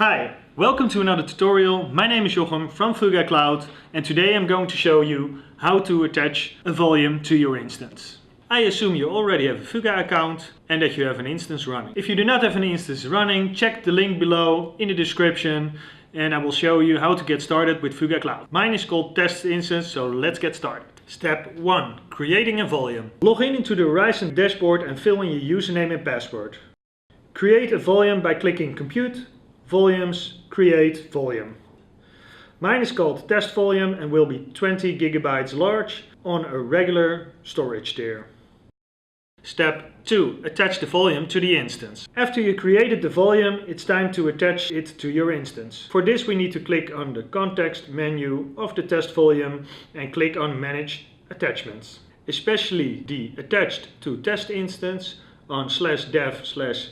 Hi, welcome to another tutorial. My name is Jochem from Fuga Cloud, and today I'm going to show you how to attach a volume to your instance. I assume you already have a Fuga account and that you have an instance running. If you do not have an instance running, check the link below in the description and I will show you how to get started with Fuga Cloud. Mine is called test instance, so let's get started. Step 1. Creating a volume. Log in into the Horizon dashboard and fill in your username and password. Create a volume by clicking Compute, Volumes, Create Volume. Mine is called Test Volume and will be 20 gigabytes large on a regular storage tier. Step 2. Attach the volume to the instance. After you created the volume, it's time to attach it to your instance. For this we need to click on the context menu of the test volume and click on Manage Attachments. Especially the Attached to Test Instance on /dev/vdb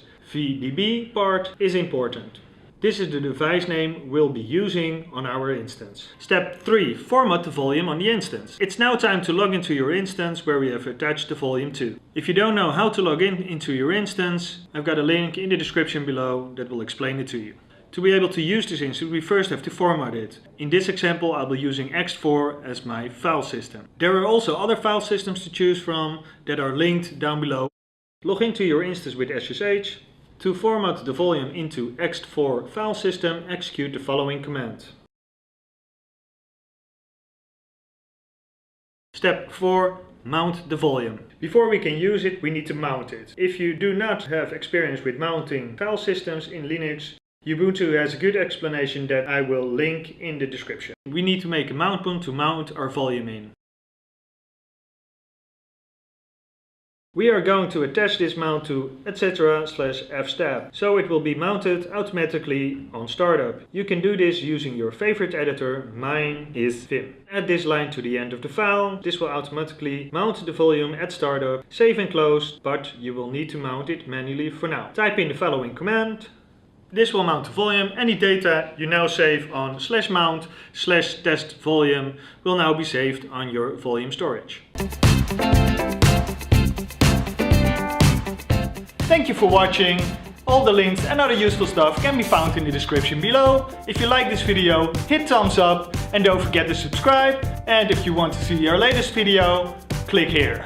part is important. This is the device name we'll be using on our instance. Step 3. Format the volume on the instance. It's now time to log into your instance where we have attached the volume to. If you don't know how to log into your instance, I've got a link in the description below that will explain it to you. To be able to use this instance, we first have to format it. In this example, I'll be using ext4 as my file system. There are also other file systems to choose from that are linked down below. Log into your instance with SSH. To format the volume into ext4 file system, execute the following command. Step 4. Mount the volume. Before we can use it, we need to mount it. If you do not have experience with mounting file systems in Linux, Ubuntu has a good explanation that I will link in the description. We need to make a mount point to mount our volume in. We are going to attach this mount to etc/fstab, so it will be mounted automatically on startup. You can do this using your favorite editor, mine is Vim. Add this line to the end of the file. This will automatically mount the volume at startup. Save and close, but you will need to mount it manually for now. Type in the following command. This will mount the volume. Any data you now save on /mount/test volume will now be saved on your volume storage. Thank you for watching. All the links and other useful stuff can be found in the description below. If you like this video, hit thumbs up and don't forget to subscribe. And if you want to see our latest video, click here.